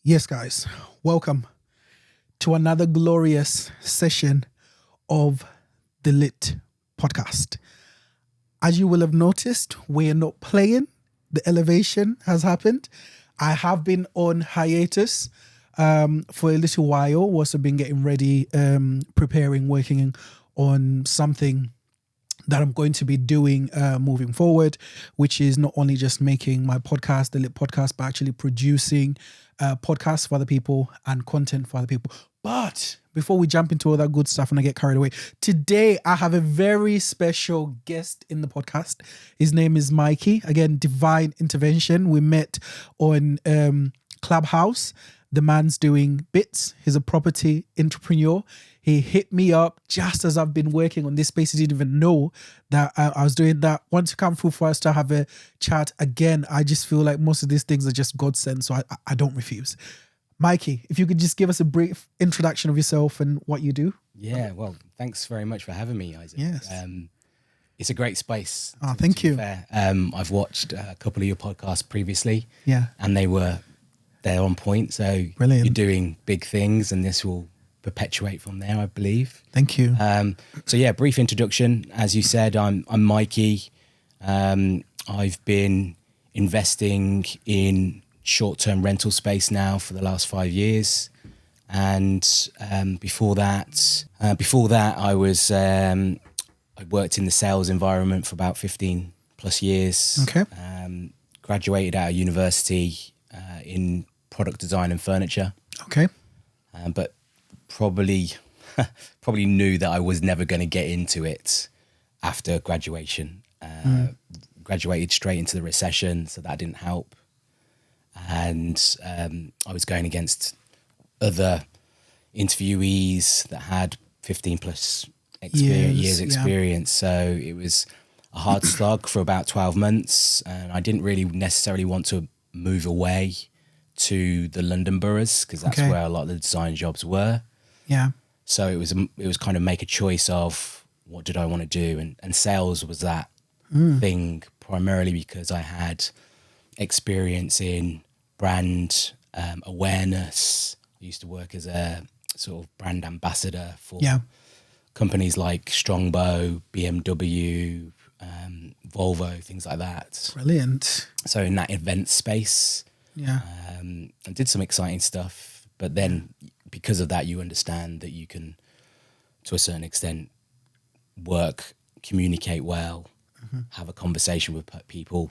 Yes, guys, welcome to another glorious session of the Lit podcast. As you will have noticed, we're not playing. The elevation has happened. I have been on hiatus for a little while. Also been getting ready, preparing, working on something that I'm going to be doing moving forward, which is not only just making my podcast, the Lit podcast, but actually producing podcasts for other people and content for other people. But before we jump into all that good stuff and I get carried away, today I have a very special guest in the podcast. His name is Mikey. Again, divine intervention. We met on Clubhouse. The man's doing bits. He's a property entrepreneur. He hit me up just as I've been working on this space. He didn't even know that I was doing that. Once you come through for us to have a chat again, I just feel like most of these things are just God sent, so I don't refuse. Mikey, if you could just give us a brief introduction of yourself and what you do. Yeah, well, thanks very much for having me, Isaac. Yes. It's a great space. Oh, thank you. Fair. I've watched a couple of your podcasts previously. Yeah. And they're on point. So Brilliant. You're doing big things and this will perpetuate from there, I believe. Thank you. So yeah, brief introduction. As you said, I'm Mikey. I've been investing in short-term rental space now for the last 5 years. And before that, I worked in the sales environment for about 15 plus years. Okay. Graduated out of university in product design and furniture. Okay. But probably knew that I was never going to get into it after graduation. Graduated straight into the recession, so that didn't help. And I was going against other interviewees that had 15 plus years experience. So it was a hard slog for about 12 months. And I didn't really necessarily want to move away to the London boroughs because that's where a lot of the design jobs were. Yeah. So it was kind of make a choice of what did I want to do, and sales was that thing, primarily because I had experience in brand awareness. I used to work as a sort of brand ambassador for companies like Strongbow, BMW, Volvo, things like that. Brilliant. So in that event space, I did some exciting stuff, but then because of that, you understand that you can, to a certain extent, work, communicate well, have a conversation with people,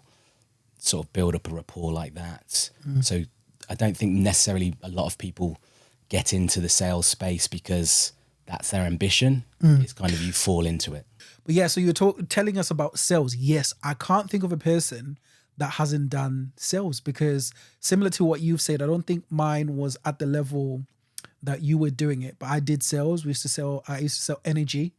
sort of build up a rapport like that. So I don't think necessarily a lot of people get into the sales space because that's their ambition. It's kind of you fall into it. But yeah, so you're telling us about sales. Yes, I can't think of a person that hasn't done sales, because similar to what you've said, I don't think mine was at the level that you were doing it, but I did sales. I used to sell energy,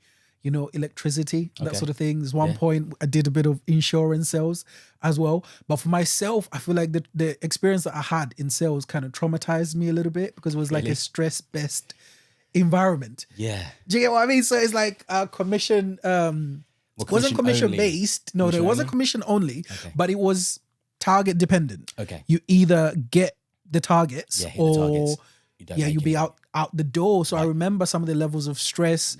electricity, that sort of thing. There's one point I did a bit of insurance sales as well. But for myself, I feel like the experience that I had in sales kind of traumatized me a little bit because it was like a stress-based environment. Yeah. Do you get what I mean? So it's like commission, wasn't commission based. No, it wasn't commission only, but it was target dependent. Okay. You either get the targets or you be out the door. So I remember some of the levels of stress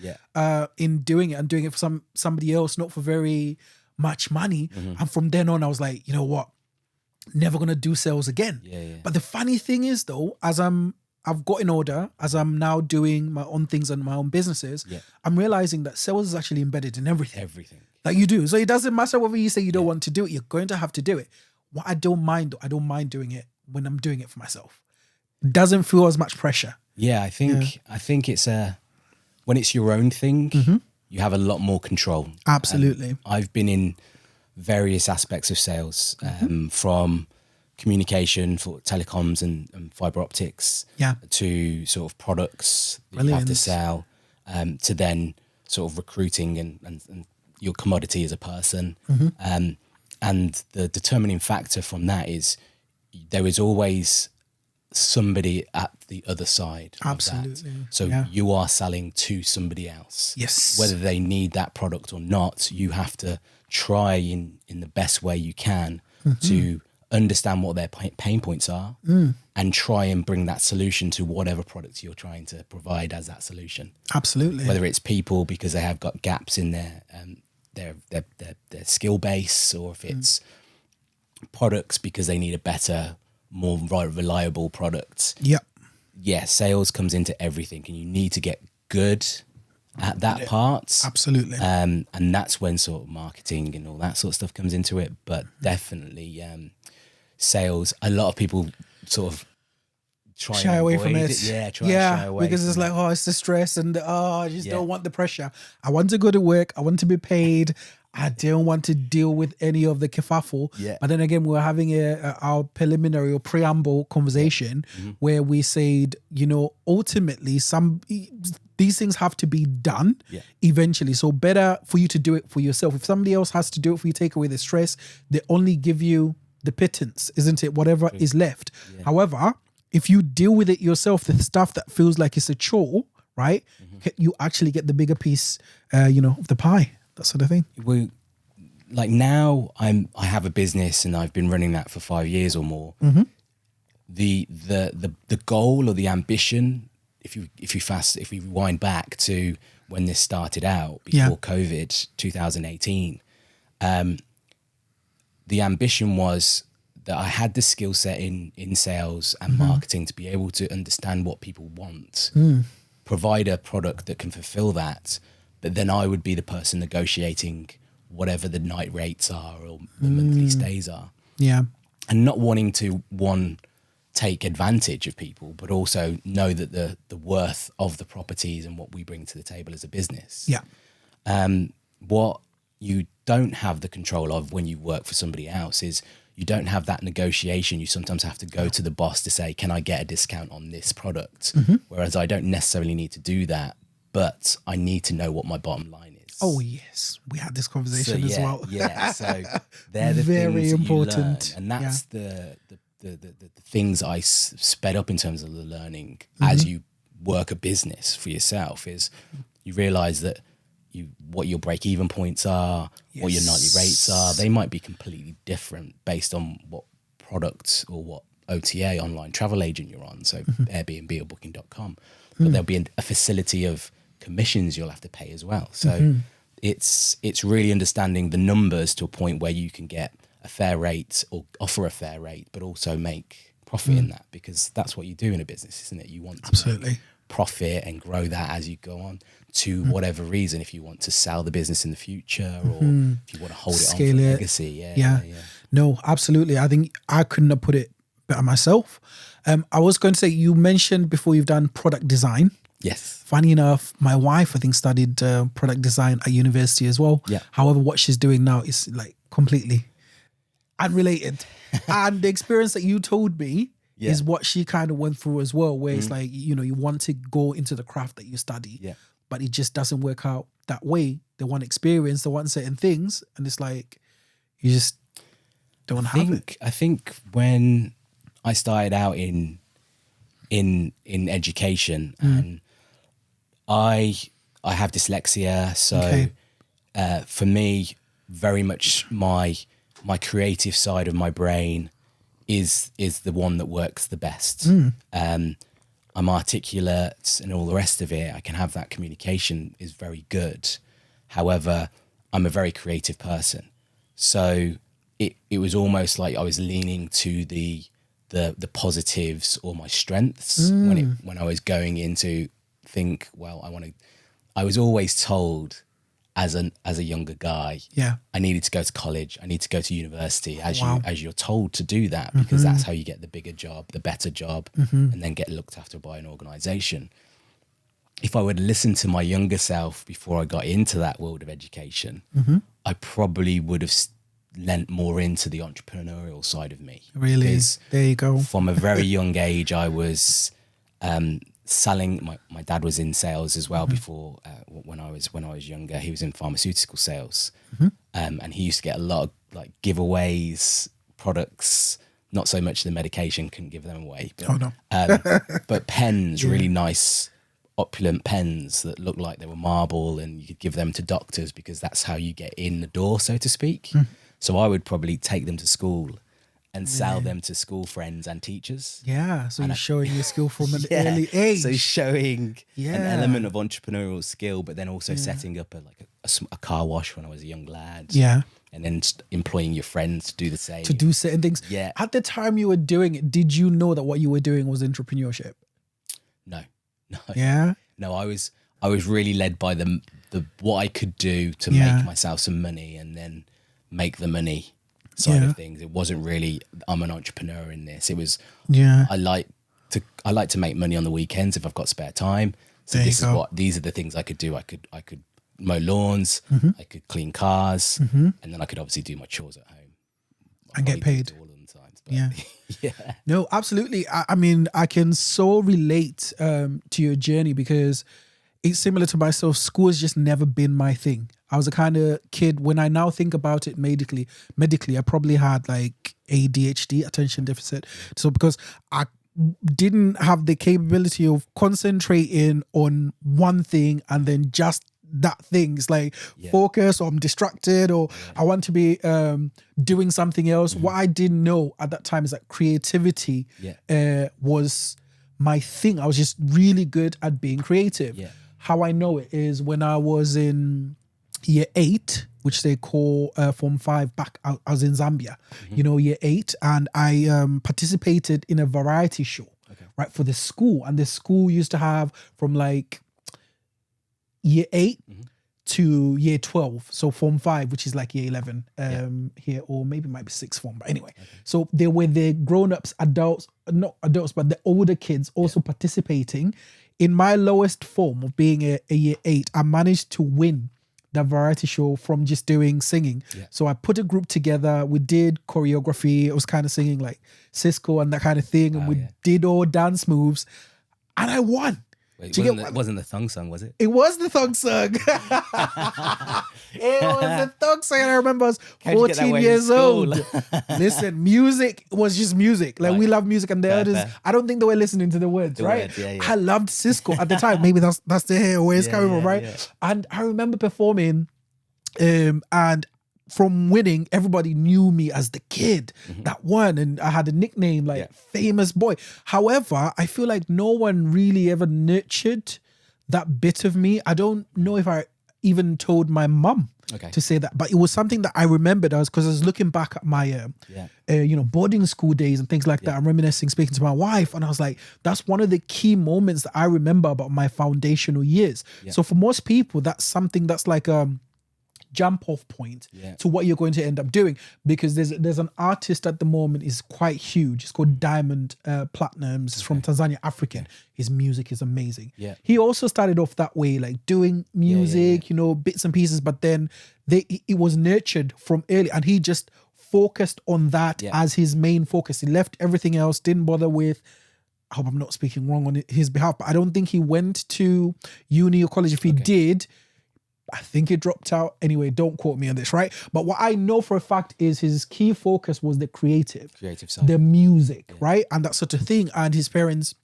in doing it and doing it for somebody else, not for very much money. And from then on, I was like, you know what? Never gonna do sales again. But the funny thing is though, I've gotten older, as I'm now doing my own things and my own businesses, I'm realizing that sales is actually embedded in everything. Everything. That you do. So it doesn't matter whether you say you don't want to do it, you're going to have to do it. What I don't mind doing it when I'm doing it for myself. It doesn't feel as much pressure. Yeah, I think it's when it's your own thing, you have a lot more control. Absolutely. I've been in various aspects of sales, from communication for telecoms and fiber optics, to sort of products that you have to sell, to then sort of recruiting and your commodity as a person. And the determining factor from that is there is always somebody at the other side. Absolutely. Of that. So you are selling to somebody else. Yes. Whether they need that product or not, you have to try in the best way you can to understand what their pain points are and try and bring that solution to whatever product you're trying to provide as that solution. Absolutely. Whether it's people because they have got gaps in their skill base, or if it's products because they need a better, more reliable product. Yep. Yeah, sales comes into everything, and you need to get good at that part. Absolutely. And that's when sort of marketing and all that sort of stuff comes into it. But definitely sales, a lot of people sort of shy away from it. Yeah, try and shy away because it's like, oh, it's the stress and I just don't want the pressure. I want to go to work. I want to be paid. I don't want to deal with any of the kerfuffle. Yeah. But then again, we were having our preliminary or preamble conversation where we said, you know, ultimately these things have to be done eventually. So better for you to do it for yourself. If somebody else has to do it for you, take away the stress, they only give you the pittance, isn't it? Whatever is left. Yeah. However, if you deal with it yourself, the stuff that feels like it's a chore, right? You actually get the bigger piece, of the pie, that sort of thing. Well, like now I have a business and I've been running that for 5 years or more. The goal or the ambition, if you rewind back to when this started out before COVID, 2018, the ambition was that I had the skill set in sales and marketing to be able to understand what people want, provide a product that can fulfill that, but then I would be the person negotiating whatever the night rates are or the monthly stays are. Yeah. And not wanting to, take advantage of people, but also know that the worth of the properties and what we bring to the table as a business. Yeah. What you don't have the control of when you work for somebody else is you don't have that negotiation. You sometimes have to go to the boss to say, can I get a discount on this product? Whereas I don't necessarily need to do that, but I need to know what my bottom line is. Oh, yes. We had this conversation as well. Yeah. So they're the very things important. You learn. And that's the things I sped up in terms of the learning as you work a business for yourself is you realize that what your break-even points are, what your nightly rates are, they might be completely different based on what product or what OTA, online travel agent you're on, so Airbnb or Booking.com. But there'll be a facility of commissions you'll have to pay as well. So it's really understanding the numbers to a point where you can get a fair rate or offer a fair rate, but also make profit in that, because that's what you do in a business, isn't it? You want to make profit and grow that as you go on to whatever reason, if you want to sell the business in the future or if you want to hold it on for legacy. Yeah. No, absolutely. I think I couldn't have put it better myself. I was going to say, you mentioned before you've done product design. Yes. Funny enough, my wife, I think, studied product design at university as well. Yeah. However, what she's doing now is like completely unrelated. And the experience that you told me is what she kind of went through as well, where it's like, you want to go into the craft that you study, but it just doesn't work out that way. They want experience, they want certain things, and it's like, you just don't have it. I think when I started out in education, and I have dyslexia, so for me, very much my creative side of my brain is the one that works the best. I'm articulate and all the rest of it. I can have that communication is very good. However, I'm a very creative person. So it was almost like I was leaning to the positives or my strengths when I was going into think, well, I was always told as a younger guy, I needed to go to college, I need to go to university as you're told to do that, because that's how you get the bigger job, the better job, and then get looked after by an organization. If I would listen to my younger self before I got into that world of education, I probably would have lent more into the entrepreneurial side of me. Really? Because there you go. From a very young age, I was selling. My dad was in sales as well before. When I was younger, he was in pharmaceutical sales, and he used to get a lot of like giveaways, products. Not so much the medication, couldn't give them away. But, but pens, really nice, opulent pens that looked like they were marble, and you could give them to doctors because that's how you get in the door, so to speak. So I would probably take them to school and sell them to school friends and teachers. Yeah, so you're showing your skill from an early age. So showing an element of entrepreneurial skill, but then also setting up a car wash when I was a young lad. Yeah. And then employing your friends to do the same. To do certain things. Yeah. At the time you were doing it, did you know that what you were doing was entrepreneurship? No. Yeah. No, I was really led by the what I could do to make myself some money and then make the money side of things. It wasn't really I'm an entrepreneur in this. It was I like to make money on the weekends if I've got spare time. So these are the things I could do. I could mow lawns, I could clean cars, and then I could obviously do my chores at home and get paid all of the times. But no, absolutely. I mean, I can so relate to your journey because it's similar to myself. School has just never been my thing. I was the kind of kid, when I now think about it medically, I probably had like ADHD, attention deficit. So because I didn't have the capability of concentrating on one thing and then just that thing. It's like focus, or I'm distracted, or I want to be doing something else. What I didn't know at that time is that creativity was my thing. I was just really good at being creative. How I know it is when I was in year 8, which they call Form 5 back out. I was in Zambia, year 8, and I participated in a variety show, right, for the school. And the school used to have from like year 8 to year 12. So Form 5, which is like year 11 here, or maybe it might be 6th form. But anyway, so there were the grown-ups, adults, not adults, but the older kids also participating. In my lowest form of being a year 8, I managed to win the variety show from just doing singing. So I put a group together. We did choreography. It was kind of singing like Cisco and that kind of thing. And we did all dance moves. And I won. Wait, it wasn't the thong song, was it? It was the thong song. It was the thong song. And I remember I was 14 years old. Listen, music was just music. Like we love music, and the others, I don't think they were listening to the words, right? I loved Cisco at the time. Maybe that's the where it's coming from, right? And I remember performing, and from winning, everybody knew me as the kid that won, and I had a nickname like Famous Boy. However, I feel like no one really ever nurtured that bit of me. I don't know if I even told my mum to say that, but it was something that I remembered because I was looking back at my boarding school days and things like that. I'm reminiscing, speaking to my wife, and I was like, that's one of the key moments that I remember about my foundational years. So for most people, that's something that's like jump off point to what you're going to end up doing, because there's an artist at the moment is quite huge. It's called Diamond Platinums. It's from Tanzania, African. His music is amazing. He also started off that way, like doing music, bits and pieces, but then it was nurtured from early, and he just focused on that as his main focus. He left everything else, didn't bother with, I hope I'm not speaking wrong on his behalf, but I don't think he went to uni or college. If he did, I think it dropped out. Anyway, don't quote me on this, right? But what I know for a fact is his key focus was the creative side, the music, right? And that sort of thing. And his parents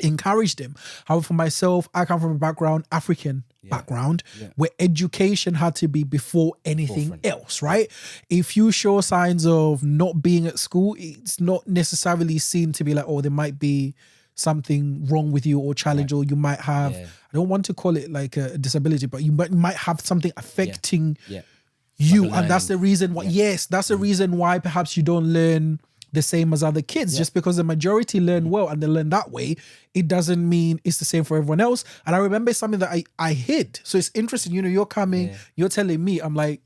encouraged him. However, for myself, I come from a African background, where education had to be before anything else, right? If you show signs of not being at school, it's not necessarily seen to be like, oh, there might be something wrong with you or challenge, or you might have, I don't want to call it like a disability, but you might have something affecting you. Like, and that's the reason why, that's the reason why perhaps you don't learn the same as other kids. Just because the majority learn well and they learn that way, it doesn't mean it's the same for everyone else. And I remember something that I hid. So it's interesting, you're coming, you're telling me, I'm like,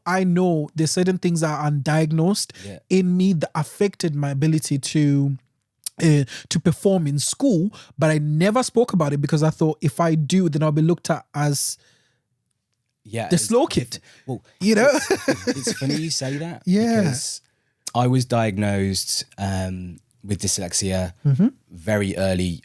I know there's certain things that are undiagnosed in me that affected my ability to perform in school, but I never spoke about it because I thought if I do, then I'll be looked at as the slow kid. Well, it's funny you say that. Because I was diagnosed with dyslexia very early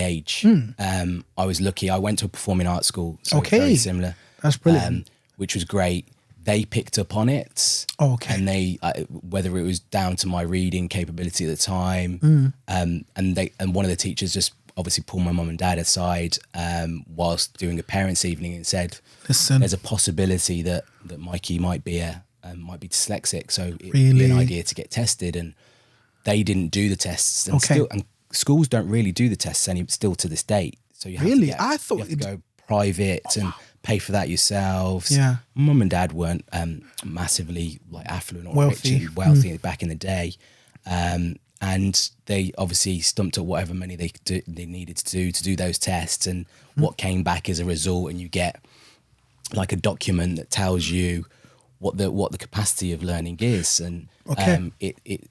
age. I was lucky. I went to a performing arts school, so it's very similar. That's brilliant. Which was great. They picked up on it, and they whether it was down to my reading capability at the time, and one of the teachers just obviously pulled my mum and dad aside whilst doing a parents' evening and said, "Listen, there's a possibility that Mikey might be a might be dyslexic, so it'd be Really? an idea to get tested, and they didn't do the tests, and Okay. and schools don't really do the tests still to this date. So you have Really? to I thought you have to go private and pay for that yourselves. Yeah. Mum and dad weren't massively like affluent or Wealthy. rich and wealthy back in the day, and they obviously stumped at whatever money they needed to do those tests, and what came back as a result, and you get like a document that tells you what the capacity of learning is, and Okay.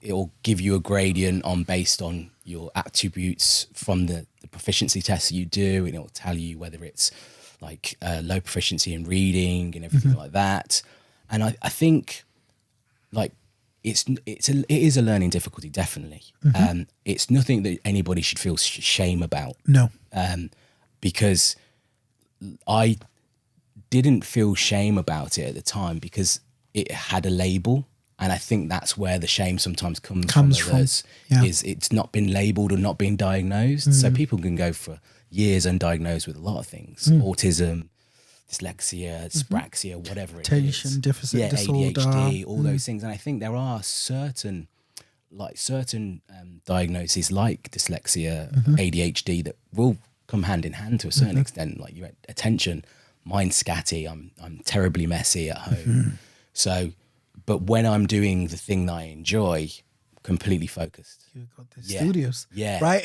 it'll give you a gradient based on your attributes from the proficiency tests that you do, and it'll tell you whether it's like low proficiency in reading and everything like that. And I think like it is a learning difficulty, definitely. It's nothing that anybody should feel shame about. No. Because I didn't feel shame about it at the time because it had a label, and I think that's where the shame sometimes comes from. Yeah. Is it's not been labeled or not being diagnosed. So people can go for years undiagnosed with a lot of things: autism, dyslexia, dyspraxia, whatever it is. Attention deficit disorder. ADHD, all those things. And I think there are certain diagnoses like dyslexia, ADHD that will come hand in hand to a certain extent. Like your attention, mine's scatty. I'm terribly messy at home. So, but when I'm doing the thing that I enjoy, completely focused. You got the studios. Yeah. Right?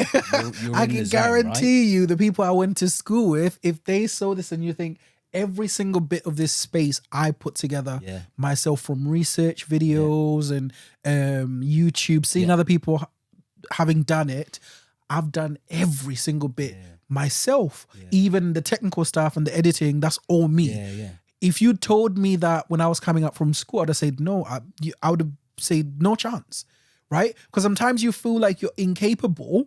You're I in can the zone, guarantee you the people I went to school with, if they saw this and you think every single bit of this space I put together myself from research videos and YouTube, seeing other people having done it, I've done every single bit myself. Even the technical stuff and the editing, that's all me. If you told me that when I was coming up from school, I'd have said no. I would have said no chance, right? Because sometimes you feel like you're incapable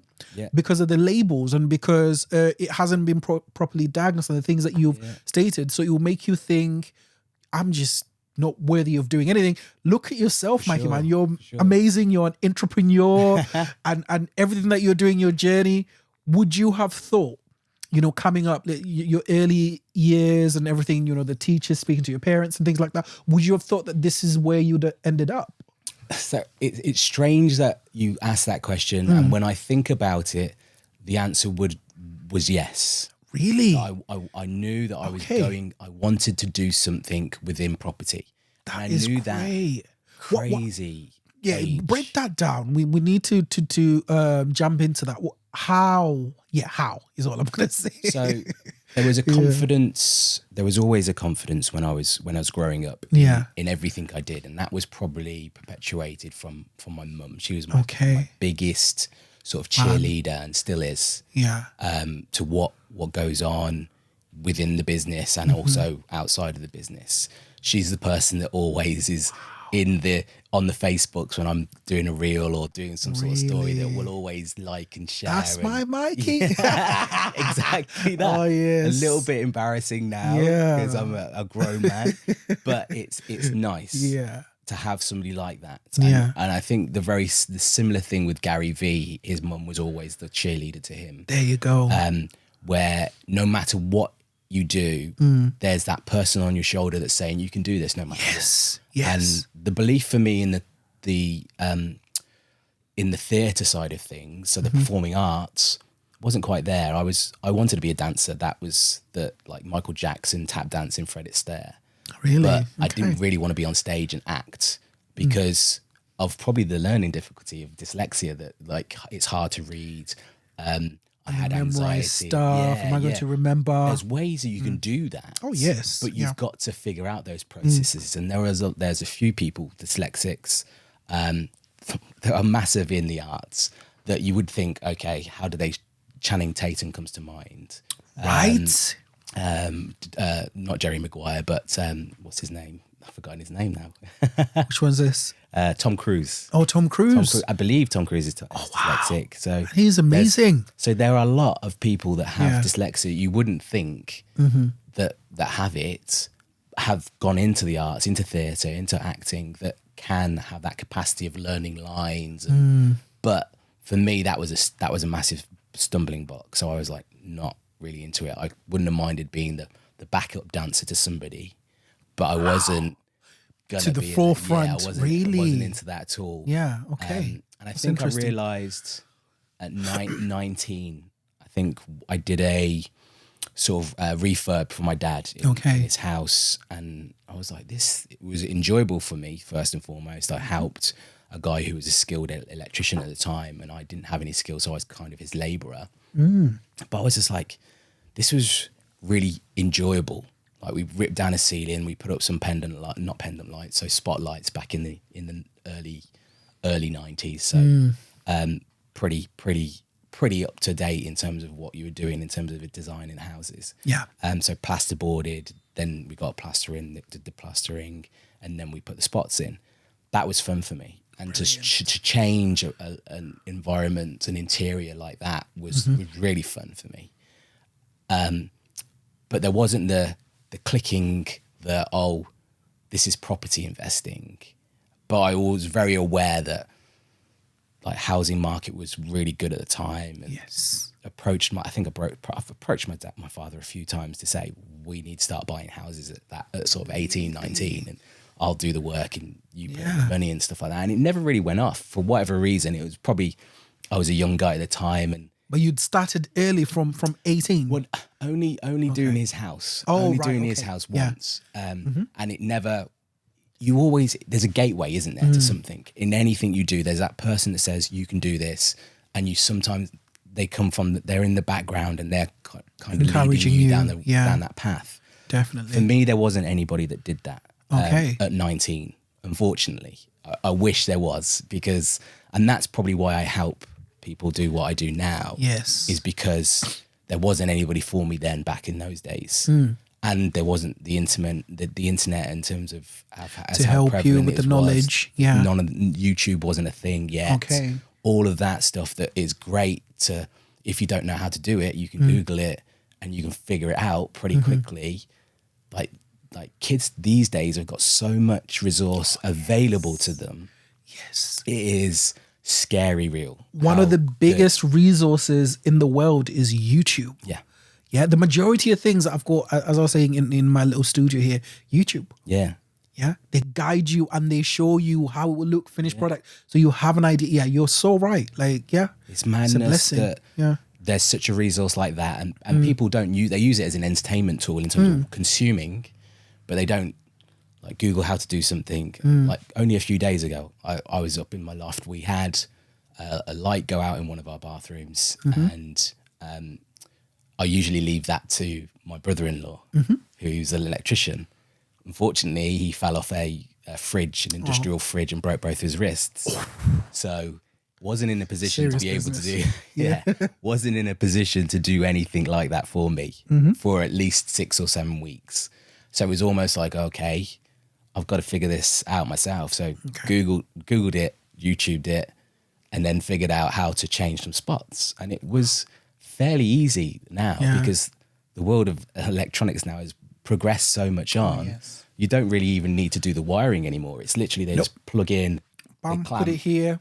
because of the labels and because it hasn't been properly diagnosed and the things that you've stated. So it will make you think, I'm just not worthy of doing anything. Look at yourself, Mikey, man. You're amazing. You're an entrepreneur and everything that you're doing, your journey. Would you have thought, coming up, your early years and everything, the teachers speaking to your parents and things like that, would you have thought that this is where you'd have ended up? So it's strange that you asked that question. And when I think about it, the answer was yes. Really? I knew that I was I wanted to do something within property. That is great. That crazy. Break that down. We need to jump into that. How is all I'm gonna say. So there was a confidence. There was always a confidence when I was growing up. In everything I did, and that was probably perpetuated from my mum. She was my biggest sort of cheerleader, and still is. To what goes on within the business and also outside of the business. She's the person that always is on the Facebooks when I'm doing a reel or doing some sort of story that will always like and share. That's my Mikey. Exactly that. Oh yes. A little bit embarrassing now because I'm a grown man, but it's nice. To have somebody like that. And I think the similar thing with Gary V, his mum was always the cheerleader to him. There you go. Where no matter what you do, there's that person on your shoulder that's saying you can do this no matter what. Yes. And the belief for me in the theatre side of things, so the performing arts, wasn't quite there. I wanted to be a dancer. That was like Michael Jackson tap dancing Fred Astaire. Really? But I didn't really want to be on stage and act because of probably the learning difficulty of dyslexia, that like it's hard to read. I had anxiety. Stuff. Am I going to remember? There's ways that you can do that. Oh yes, but you've got to figure out those processes. And there's a few people, dyslexics, that are massive in the arts that you would think, okay, how do they? Channing Tatum comes to mind, right? Not Jerry Maguire, but what's his name? I've forgotten his name now. Which one's this? Tom Cruise. Oh, Tom Cruise. I believe Tom Cruise is dyslexic. So he's amazing. So there are a lot of people that have dyslexia. You wouldn't think that have it, have gone into the arts, into theatre, into acting, that can have that capacity of learning lines. But for me, that was a massive stumbling block. So I was like not really into it. I wouldn't have minded being the backup dancer to somebody, but I wasn't. gonna to the be forefront. I wasn't into that at all. Yeah. Okay. And I That's think I interesting. realized at 19, I think I did a sort of refurb for my dad in his house. And I was like, it was enjoyable for me, first and foremost. I helped a guy who was a skilled electrician at the time, and I didn't have any skills, so I was kind of his labourer. But I was just like, this was really enjoyable. Like, we ripped down a ceiling, we put up some not pendant lights, so spotlights back in the early 90s. So pretty up to date in terms of what you were doing in terms of designing houses. Yeah. So plasterboarded, then we got plastering, did the plastering, and then we put the spots in. That was fun for me. And to change an environment, an interior like that was really fun for me. But there wasn't the clicking, this is property investing. But I was very aware that like housing market was really good at the time. And I've approached my father a few times to say, we need to start buying houses at sort of 18, 19, and I'll do the work and you put in the money and stuff like that. And it never really went off for whatever reason. It was probably, I was a young guy at the time. But you'd started early from 18? Well, only doing his house. Doing his house once. And it never, there's a gateway, isn't there, to something. In anything you do, there's that person that says, you can do this. And you sometimes, they're in the background and they're kind of leading you down that path. Definitely. For me, there wasn't anybody that did that at 19, unfortunately. I wish there was, and that's probably why I help people do what I do now. Yes. Is because there wasn't anybody for me then back in those days. And there wasn't the internet in terms of to help you with the knowledge. None of YouTube wasn't a thing yet. Okay. All of that stuff that is great to, if you don't know how to do it, you can Google it and you can figure it out pretty quickly. Like kids these days have got so much resource available to them. Yes. It is scary real. One of the biggest resources in the world is YouTube. Yeah. Yeah. The majority of things that I've got, as I was saying in my little studio here, YouTube. Yeah. Yeah. They guide you and they show you how it will look, finished product. So you have an idea. Yeah. You're so right. Like, yeah. It's madness that there's such a resource like that. And people don't they use it as an entertainment tool in terms of consuming, but they don't like Google how to do something. Like only a few days ago, I was up in my loft. We had a light go out in one of our bathrooms, and I usually leave that to my brother-in-law, who's an electrician. Unfortunately, he fell off a fridge, an industrial fridge, and broke both his wrists. So wasn't in a position to be able to do, wasn't in a position to do anything like that for me for at least 6 or 7 weeks. So it was almost like, okay, I've got to figure this out myself. So Googled it, YouTubed it, and then figured out how to change some spots. And it was fairly easy now because the world of electronics now has progressed so much on. You don't really even need to do the wiring anymore. It's literally they just plug in, bam, put it here.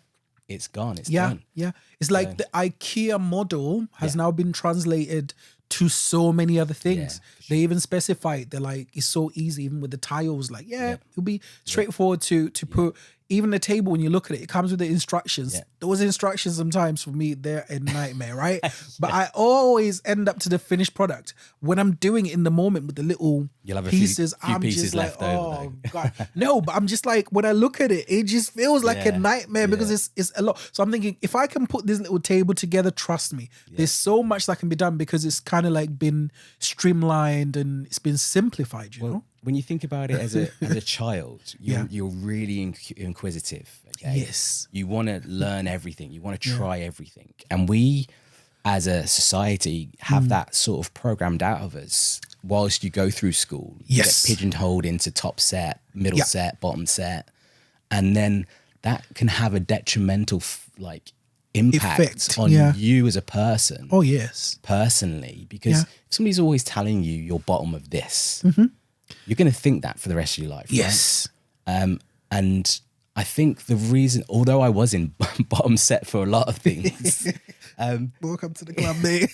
It's gone. It's done. Yeah. It's like the IKEA model has now been translated to so many other things. They even specify, they're like, it's so easy, even with the tiles, like, it'll be straightforward to put. Even the table, when you look at it, it comes with the instructions. Those instructions sometimes for me, they're a nightmare, right? But I always end up to the finished product. When I'm doing it in the moment with the little pieces, few I'm pieces just left like, over, oh God. No, but I'm just like, when I look at it, it just feels like a nightmare because it's a lot. So I'm thinking, if I can put this little table together, trust me, there's so much that can be done because it's kind of like been streamlined and it's been simplified, you know? When you think about it as a child, you're really inquisitive. Okay? Yes. You want to learn everything. You want to try everything. And we, as a society, have that sort of programmed out of us whilst you go through school. You get pigeonholed into top set, middle set, bottom set. And then that can have a detrimental impact on you as a person. Oh, yes. Personally. Because if somebody's always telling you you're bottom of this, you're going to think that for the rest of your life. Yes. Right? And I think the reason, although I was in bottom set for a lot of things, Welcome to the club, mate.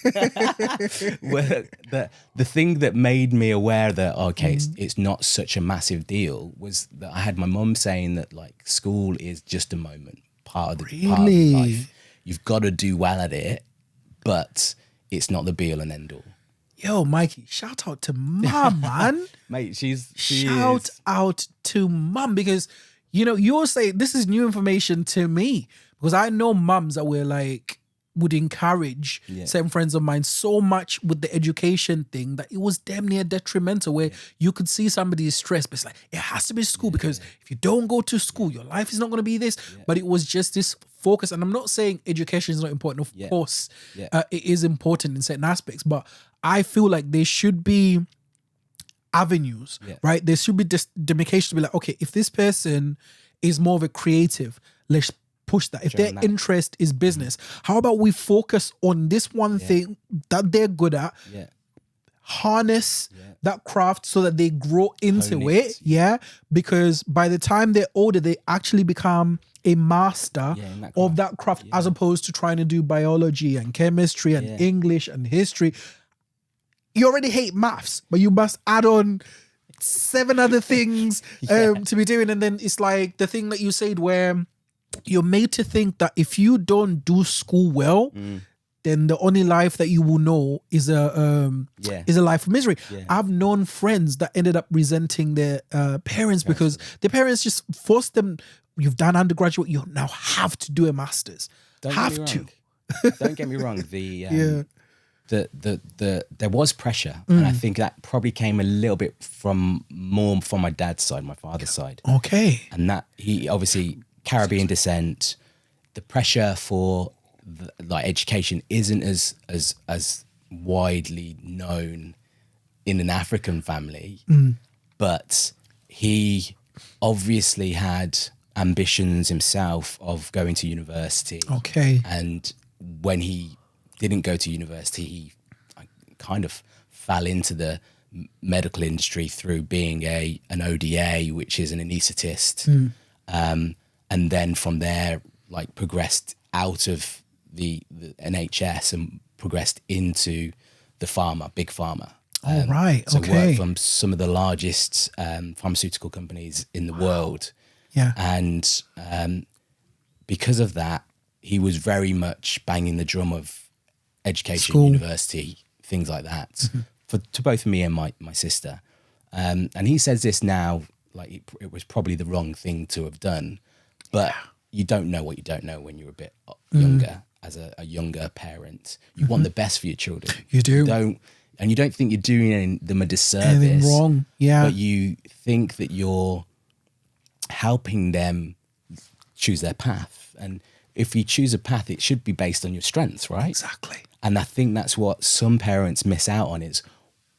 The thing that made me aware that it's not such a massive deal was that I had my mum saying that like school is just a moment, part of life. You've got to do well at it, but it's not the be all and end all. Yo, Mikey, shout out to mum, man. Mate, shout out to mum, because you're saying this is new information to me, because I know mums that were like would encourage certain friends of mine so much with the education thing that it was damn near detrimental, where you could see somebody is stressed, but it's like, it has to be school because if you don't go to school, your life is not going to be this. But it was just this focus. And I'm not saying education is not important. Of course, it is important in certain aspects, but I feel like there should be avenues, right? There should be this demarcation to be like, okay, if this person is more of a creative, let's push that. If their interest is business, how about we focus on this one thing that they're good at, harness that craft so that they grow into it, because by the time they're older, they actually become a master of that craft, as opposed to trying to do biology and chemistry and English and history. You already hate maths, but you must add on 7 other things to be doing. And then it's like the thing that you said where you're made to think that if you don't do school well, then the only life that you will know is a life of misery. I've known friends that ended up resenting their parents because their parents just forced them. You've done undergraduate, you now have to do a master's. Don't get me wrong. There was pressure, and I think that probably came a little bit more from my dad's side, my father's side. Okay, and that he obviously Caribbean descent. The pressure for education isn't as widely known in an African family, but he obviously had ambitions himself of going to university. Okay, and when he didn't go to university, he kind of fell into the medical industry through being an ODA, which is an anaesthetist. And then from there, progressed out of the NHS and progressed into the big pharma. So worked from some of the largest pharmaceutical companies in the world. Yeah. And because of that, he was very much banging the drum of education, school, university, things like that, to both me and my sister. And he says this now, it was probably the wrong thing to have done, but you don't know what you don't know when you're a bit younger. As a younger parent, you want the best for your children. You do. You don't think you're doing them a disservice. Anything wrong, but you think that you're helping them choose their path. And if you choose a path, it should be based on your strengths, right? Exactly. And I think that's what some parents miss out on, is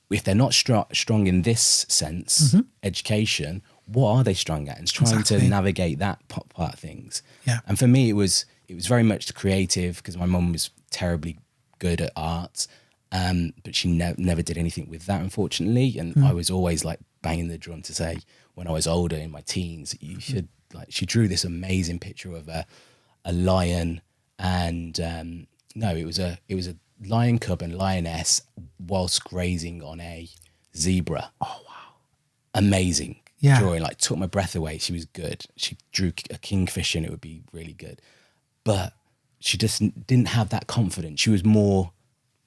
if they're not strong in this sense, education, what are they strong at? And it's trying to navigate that part of things. Yeah. And for me, it was very much the creative, because my mum was terribly good at art, but she never did anything with that, unfortunately. And I was always banging the drum to say, when I was older, in my teens, you should, she drew this amazing picture of a lion, and it was a lion cub and lioness whilst grazing on a zebra. Oh wow, amazing drawing! Took my breath away. She was good. She drew a kingfisher, and it would be really good, but she just didn't have that confidence. She was more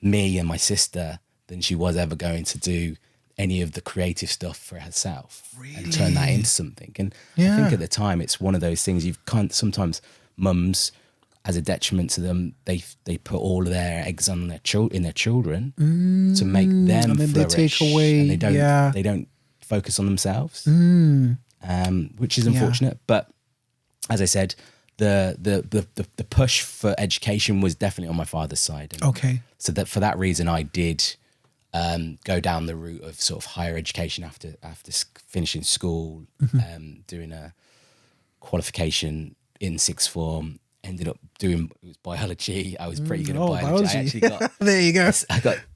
me and my sister than she was ever going to do any of the creative stuff for herself and turn that into something. And I think at the time, it's one of those things you can't. Sometimes mums, as a detriment to them, they put all of their eggs on their children to make them and then flourish, they take away, and they don't focus on themselves, which is unfortunate. But as I said, the push for education was definitely on my father's side. And so that for that reason, I did go down the route of sort of higher education after finishing school, doing a qualification in sixth form. Ended up doing biology. I was pretty good at biology. I actually got there you go.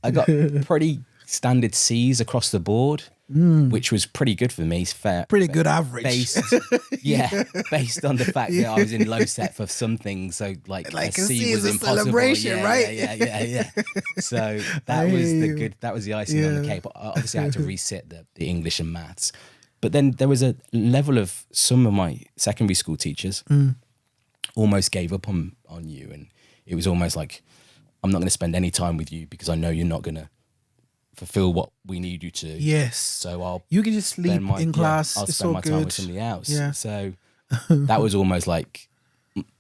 I got pretty standard C's across the board. which was pretty good for me. Pretty good average. Based on the fact that I was in low set for some things. So like a C was impossible. Celebration, right? Yeah. So that was the icing on the cake. But obviously I had to resit the English and maths. But then there was a level of some of my secondary school teachers almost gave up on you. And it was almost like, I'm not going to spend any time with you because I know you're not going to fulfill what we need you to. Yes. So you can just sleep in class. I'll spend my time with somebody else. Yeah. So that was almost like,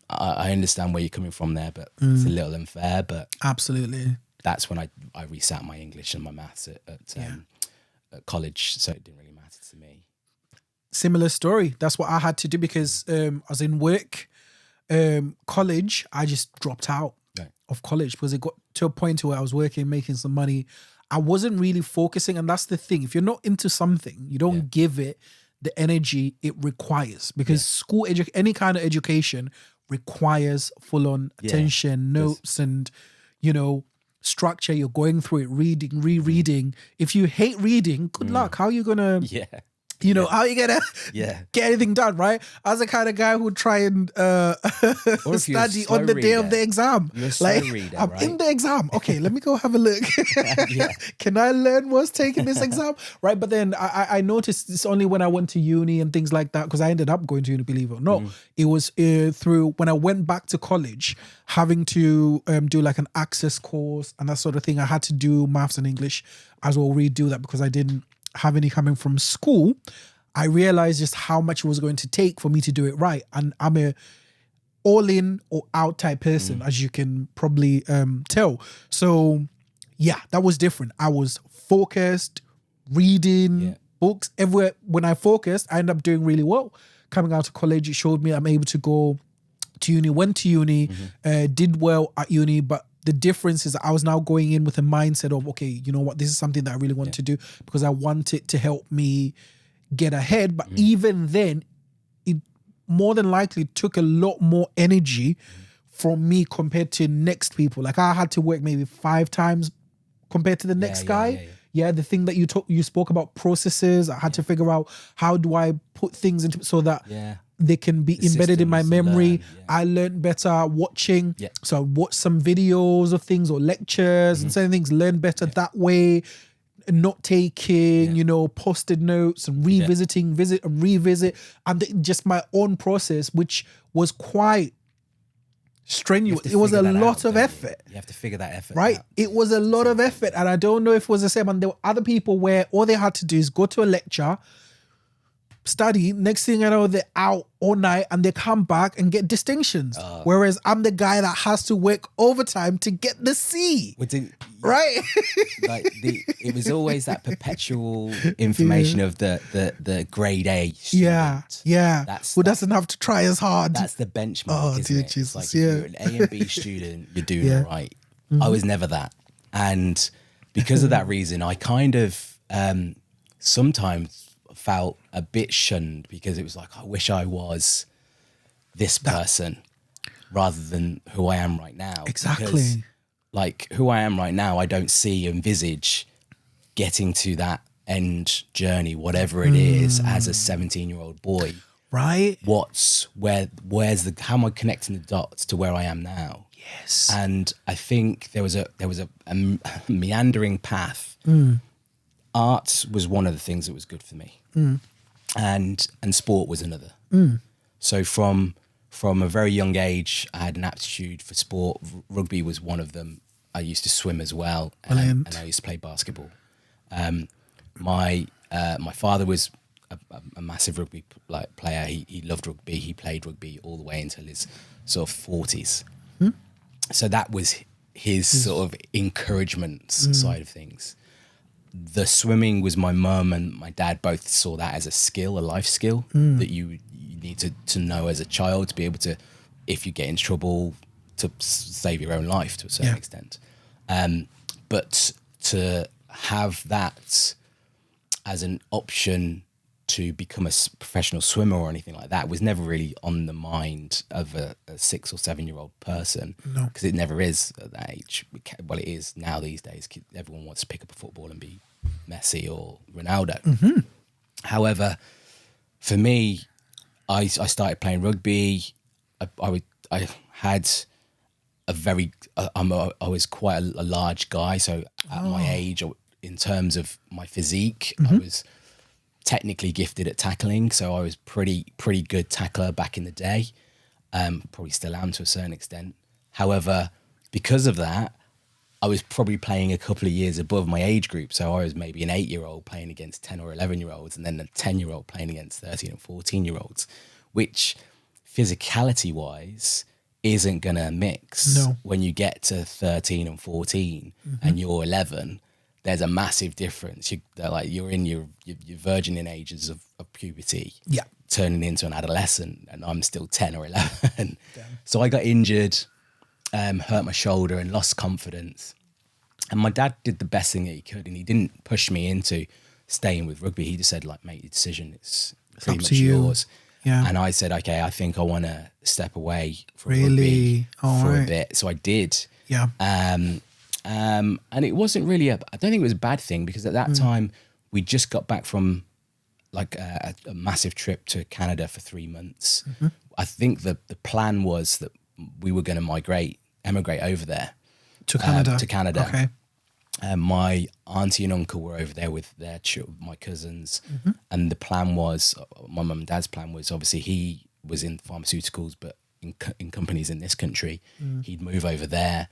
I understand where you're coming from there, but it's a little unfair. But absolutely, that's when I resat my English and my maths at college. So it didn't really matter to me. Similar story. That's what I had to do because I was in work. College, I just dropped out of college because it got to a point where I was working, making some money. I wasn't really focusing. And that's the thing. If you're not into something, you don't give it the energy it requires because school, any kind of education requires full on attention, notes and, structure. You're going through it, reading, rereading. If you hate reading, good luck. How are you going to... how are you gonna get anything done, right? I was the kind of guy who would try and study on the day of the exam. You're a slow reader, I'm in the exam. Okay, let me go have a look. Can I learn what's taking this exam? Right, but then I noticed it's only when I went to uni and things like that, because I ended up going to uni, believe it or not. It was through when I went back to college, having to do like an access course and that sort of thing. I had to do maths and English as well, redo that because I didn't have any coming from school. I realized just how much it was going to take for me to do it right. And I'm a all in or out type person, as you can probably tell. So yeah, that was different. I was focused, reading books everywhere. When I focused, I ended up doing really well. Coming out of college, it showed me I'm able to go to uni, went to uni, did well at uni, but the difference is that I was now going in with a mindset of, okay, you know what, this is something that I really want to do because I want it to help me get ahead. But even then, it more than likely took a lot more energy from me compared to next people. Like I had to work maybe 5 times compared to the next guy. Yeah, the thing that you spoke about processes, I had to figure out how do I put things into so that they can be embedded in my memory. I learned better watching. So I watched some videos of things or lectures and certain things, learn better that way, not taking, posted notes and revisiting, visit and revisit. And just my own process, which was quite strenuous. It was a lot of effort. You have to figure that effort out. It was a lot of effort. And I don't know if it was the same. And there were other people where all they had to do is go to a lecture, study, next thing I know, they're out all night and they come back and get distinctions. Whereas I'm the guy that has to work overtime to get the C. Right? It was always that perpetual information of the grade A student. Who doesn't have to try as hard. That's the benchmark, isn't it? Jesus, it's like if you're an A and B student, you're doing it right. I was never that. And because of that reason, I kind of sometimes felt a bit shunned because it was like, I wish I was this person rather than who I am right now. Exactly. Because, like who I am right now, I don't envisage getting to that end journey, whatever it is, as a 17-year-old boy. Right. How am I connecting the dots to where I am now? Yes. And I think there was a meandering path. Art was one of the things that was good for me, and sport was another. So from a very young age, I had an aptitude for sport. Rugby was one of them. I used to swim as well, and I used to play basketball. My father was a massive rugby player. He loved rugby. He played rugby all the way until his sort of 40s. So that was his sort of encouragement side of things. The swimming was my mum and my dad both saw that as a skill, a life skill that you need to know as a child to be able to, if you get into trouble, to save your own life to a certain extent. But to have that as an option to become a professional swimmer or anything like that was never really on the mind of a 6 or 7-year-old person. No, because it never is at that age. Well, it is now these days. Everyone wants to pick up a football and be Messi or Ronaldo. However, for me, I started playing rugby. I had a very, I was quite a large guy. So at my age, in terms of my physique, I was technically gifted at tackling. So I was pretty good tackler back in the day. Probably still am to a certain extent. However, because of that, I was probably playing a couple of years above my age group. So I was maybe an 8-year-old playing against 10 or 11-year-olds, and then a 10-year-old playing against 13 and 14-year-olds, which physicality-wise isn't going to mix. No. When you get to 13 and 14 and you're 11, there's a massive difference. You're in your virgining ages of puberty, turning into an adolescent, and I'm still 10 or 11. Damn. So I got injured, hurt my shoulder and lost confidence. And my dad did the best thing that he could, and he didn't push me into staying with rugby. He just said, like, mate, your decision is pretty much yours. Yeah. And I said, okay, I think I want to step away from rugby for a bit. So I did. Yeah. And it wasn't really I don't think it was a bad thing, because at that time we just got back from like a massive trip to Canada for 3 months. I think the plan was that we were going to emigrate over there. To Canada? To Canada. Okay. My auntie and uncle were over there with my cousins. And the plan was, my mum and dad's plan was, obviously he was in pharmaceuticals, but in companies in this country, he'd move over there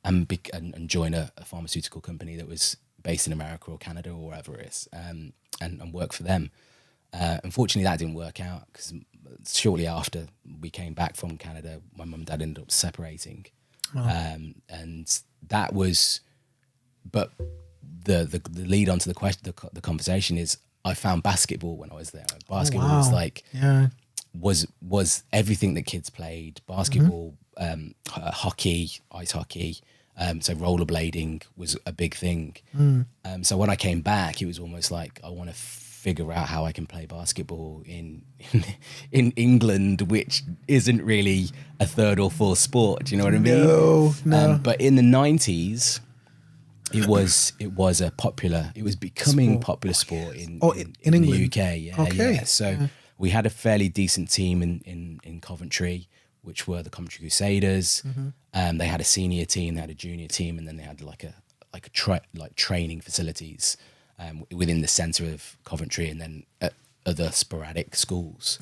and join a pharmaceutical company that was based in America or Canada or wherever it is, and work for them. Unfortunately, that didn't work out, because shortly after we came back from Canada, my mum and dad ended up separating. And that was, but the lead on to the question, the conversation is, I found basketball when I was there. Basketball was like, was everything that kids played. Basketball, hockey, ice hockey. So rollerblading was a big thing. So when I came back, it was almost like, I want to figure out how I can play basketball in England, which isn't really a third or fourth sport. Do you know what I mean? No. But in the 90s, it was becoming popular sport in England, the UK. Yeah. So we had a fairly decent team in Coventry, which were the Coventry Crusaders. They had a senior team, they had a junior team, and then they had like training facilities within the centre of Coventry, and then at other sporadic schools.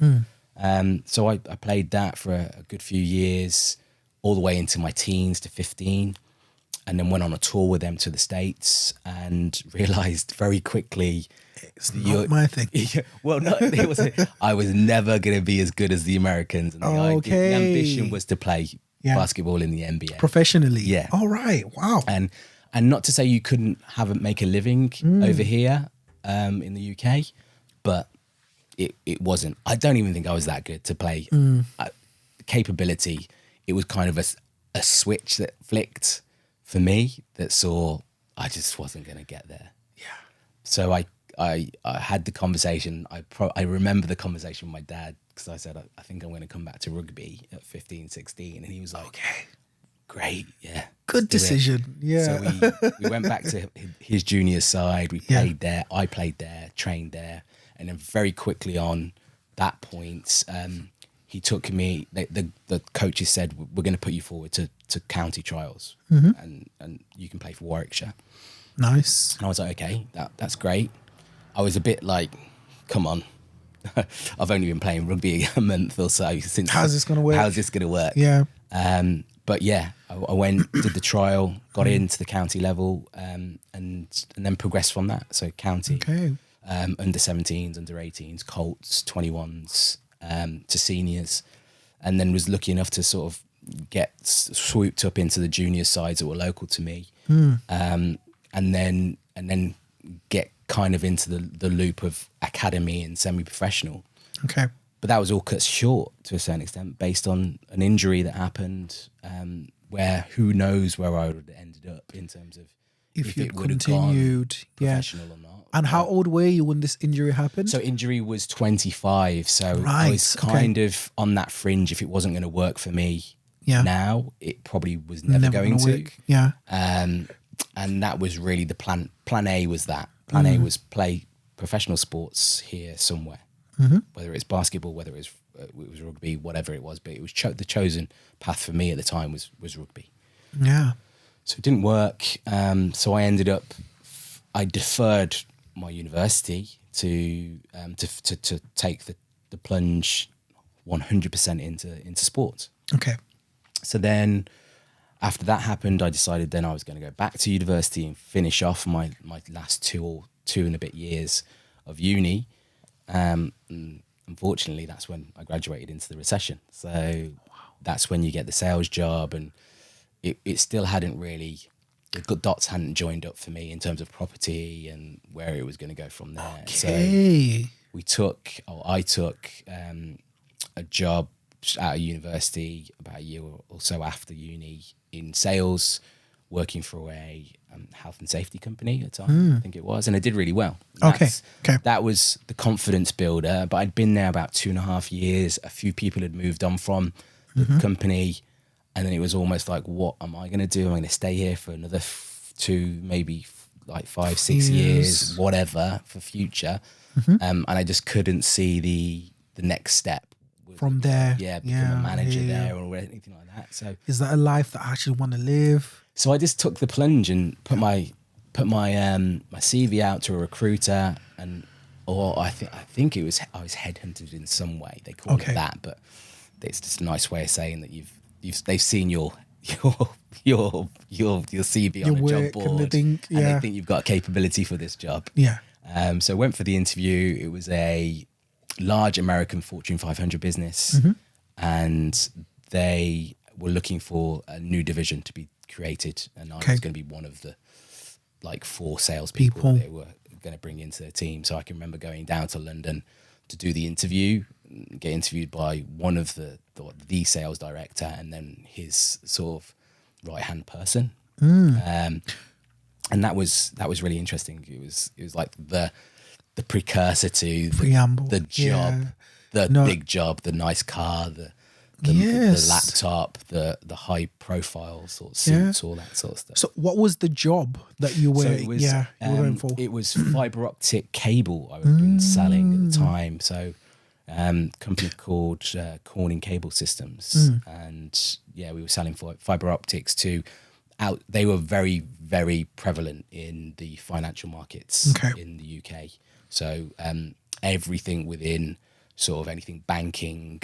So I played that for a good few years, all the way into my teens to 15, and then went on a tour with them to the States, and realised very quickly, it's not my thing. Well, no, I was never going to be as good as the Americans. And the ambition was to play basketball in the NBA. Professionally? Yeah. All right. Wow. And not to say you couldn't make a living over here in the UK, but it wasn't. I don't even think I was that good to play. Capability, it was kind of a switch that flicked for me that saw I just wasn't going to get there. Yeah. So I had the conversation. I remember the conversation with my dad, because I said, I think I'm going to come back to rugby at 15, 16. And he was like, okay, great. Yeah. Good decision. Yeah. So we went back to his junior side. We played there. I played there, trained there. And then very quickly on that point, he took me, the coaches said, we're going to put you forward to county trials, and you can play for Warwickshire. Nice. And I was like, okay, that's great. I was a bit like, come on, I've only been playing rugby a month or so since. How's this going to work? How's this going to work? Yeah. But yeah, I went, did the trial, got into the county level, and then progressed from that. So county, under 17s, under 18s, Colts, 21s, to seniors, and then was lucky enough to sort of get swooped up into the junior sides that were local to me, and then get kind of into the loop of academy and semi-professional. Okay. But that was all cut short to a certain extent based on an injury that happened, where who knows where I would have ended up in terms of if it you'd would have continued, gone professional or not. And how old were you when this injury happened? So injury was 25. So I was kind of on that fringe. If it wasn't going to work for me now, it probably was never going to. Yeah. And that was really the plan. Plan A was that. Plan A was play professional sports here somewhere, whether it's basketball, whether it was rugby, whatever it was. But it was the chosen path for me at the time was rugby. Yeah. So it didn't work. So I deferred my university to take the plunge 100% into sports. Okay. So then after that happened, I decided then I was going to go back to university and finish off my last two and a bit years of uni. Unfortunately, that's when I graduated into the recession. So that's when you get the sales job, and it still hadn't really, the good dots hadn't joined up for me in terms of property and where it was going to go from there. Okay. So I took a job out of university about a year or so after uni in sales, working for a health and safety company at the time, I think it was, and I did really well. Okay. That was the confidence builder, but I'd been there about 2.5 years. A few people had moved on from the company, and then it was almost like, what am I going to do? Am I going to stay here for another 2, maybe like 5-6 years, whatever, for future? And I just couldn't see the next step. From there. Yeah, become a manager there or anything like that. So is that a life that I actually want to live? So I just took the plunge and put my CV out to a recruiter, I think it was, I was headhunted in some way. They call it that, but it's just a nice way of saying that they've seen your CV on a job board, and they think you've got capability for this job. Yeah. So I went for the interview. It was a large American Fortune 500 business, and they were looking for a new division to be created, and I was going to be one of the 4 salespeople they were going to bring into their team. So I can remember going down to London to do the interview, get interviewed by one of the sales director, and then his sort of right hand person. And that was really interesting. It was like the precursor to the job, big job, the nice car, the laptop, the high profile sort of suits, all that sort of stuff. So what was the job that you were you were going for? It was fiber optic cable I was been selling at the time. So company called Corning Cable Systems, and we were selling fiber optics to they were very, very prevalent in the financial markets in the UK. So everything within sort of anything banking,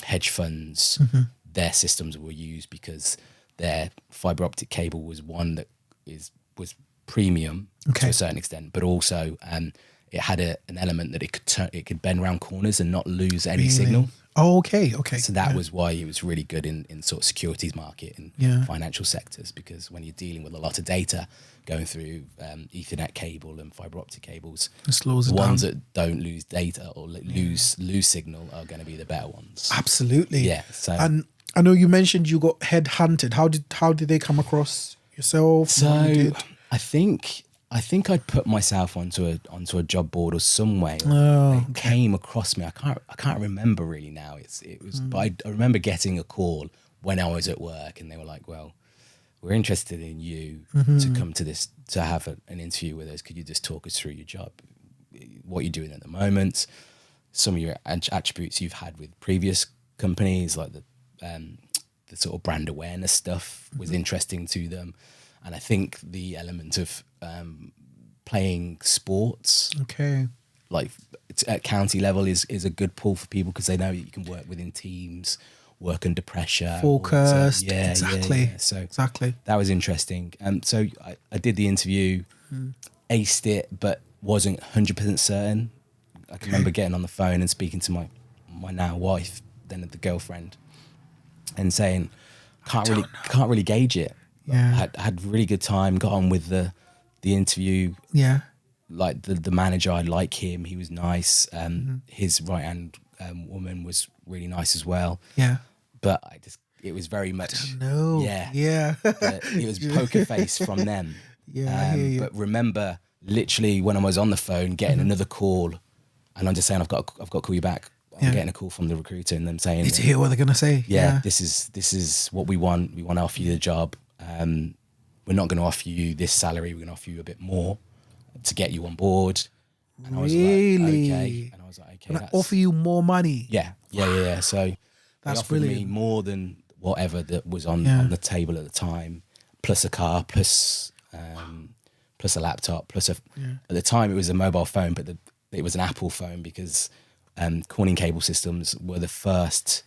hedge funds, their systems were used because their fiber optic cable was one that was premium to a certain extent, but also it had an element that it could bend around corners and not lose any signal. Oh, okay. So that was why it was really good in sort of securities market and financial sectors, because when you're dealing with a lot of data going through Ethernet cable and fiber optic cables, the ones that don't lose data or lose signal are going to be the better ones. Absolutely. Yeah. So, and I know you mentioned you got headhunted. How did they come across yourself? So I think I'd put myself onto a job board or some way. It came across me. I can't remember really now. It was, but I remember getting a call when I was at work, and they were like, "Well, we're interested in you to come to this, to have an interview with us. Could you just talk us through your job, what you're doing at the moment, some of your attributes you've had with previous companies, like the sort of brand awareness stuff was interesting to them." And I think the element of playing sports, like at county level, is a good pull for people, because they know you can work within teams, work under pressure, focused. Exactly. Yeah. So that was interesting. So I did the interview, aced it, but wasn't 100% certain. I can remember getting on the phone and speaking to my now wife, then the girlfriend, and saying, can't really gauge it. I had really good time, got on with the interview. Yeah. Like the manager, I like him. He was nice. His right hand woman was really nice as well. Yeah. But it was very much. No. Yeah. It was poker face from them. Yeah. But remember, literally when I was on the phone, getting another call, and I'm just saying, I've got to call you back. I'm getting a call from the recruiter, and them saying, need to hear what they're gonna say. Yeah. This is what we want. We want to offer you the job. we're not going to offer you this salary. We're going to offer you a bit more to get you on board. And I was like, okay. And I was like, okay. Can I offer you more money? Yeah. So they That's offered me brilliant. more than whatever that was on the table at the time, plus a car, plus a laptop, plus at the time it was a mobile phone, but it was an Apple phone because Corning Cable Systems were the first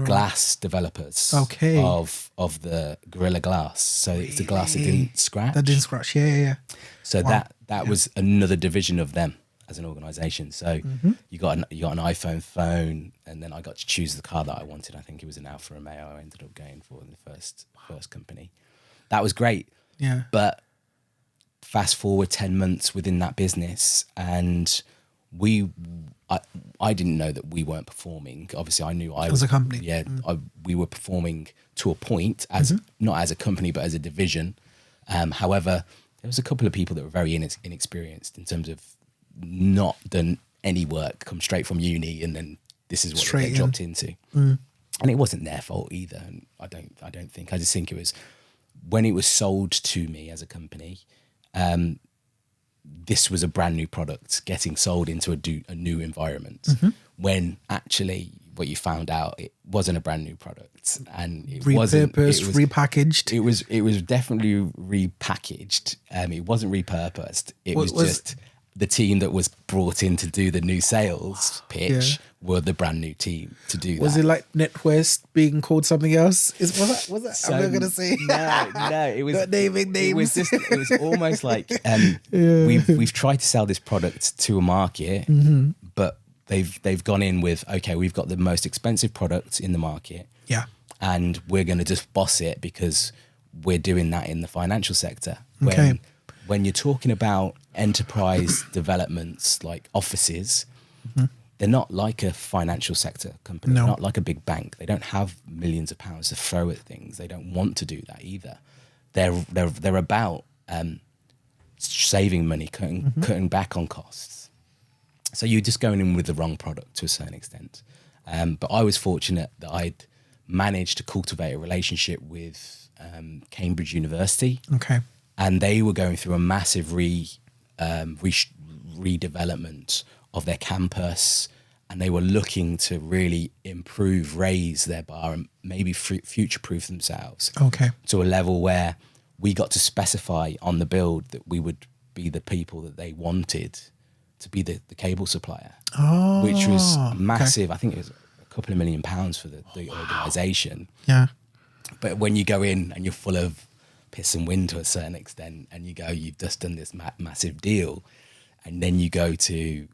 glass developers of the Gorilla Glass. So it's the glass that didn't scratch. That didn't scratch. Yeah. So that was another division of them as an organisation. So you got an iPhone phone, and then I got to choose the car that I wanted. I think it was an Alfa Romeo I ended up going for in the first company. That was great. Yeah. But fast forward 10 months within that business, and I didn't know that we weren't performing. Obviously, I knew as a company. Yeah, we were performing to a point, not as a company, but as a division. However, there was a couple of people that were very inexperienced in terms of not done any work, come straight from uni, and then this is what they get dropped into. And it wasn't their fault either. And I don't think. I just think it was when it was sold to me as a company. This was a brand new product getting sold into a new environment. When actually, what you found out, it wasn't a brand new product, and it wasn't repackaged. It was definitely repackaged. It wasn't repurposed. It was just the team that was brought in to do the new sales pitch were the brand new team to do that. Was it like NetWest being called something else? Was that? So, I'm not gonna say. No. It was not naming names. It was almost like we've tried to sell this product to a market, but they've gone in with, okay, we've got the most expensive product in the market, and we're going to just boss it because we're doing that in the financial sector. When you're talking about enterprise developments like offices, they're not like a financial sector company. They're not like a big bank. They don't have millions of pounds to throw at things. They don't want to do that either. They're about saving money, cutting back on costs. So you're just going in with the wrong product to a certain extent. But I was fortunate that I'd managed to cultivate a relationship with Cambridge University. Okay. And they were going through a massive redevelopment of their campus, and they were looking to really raise their bar, and maybe future-proof themselves to a level where we got to specify on the build that we would be the people that they wanted to be the cable supplier, which was massive. I think it was a couple of £1 million for the organisation. Yeah. But when you go in and you're full of piss and wind to a certain extent, and you've just done this massive deal, and then you go to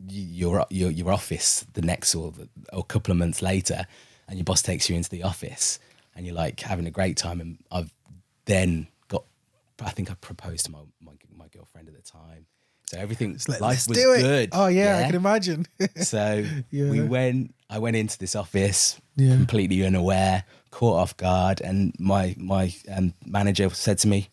your office the next or a couple of months later, and your boss takes you into the office, and you're like having a great time. And I think I proposed to my girlfriend at the time, so everything life was good. Oh yeah, I can imagine. So I went into this office completely unaware, caught off guard, and my manager said to me,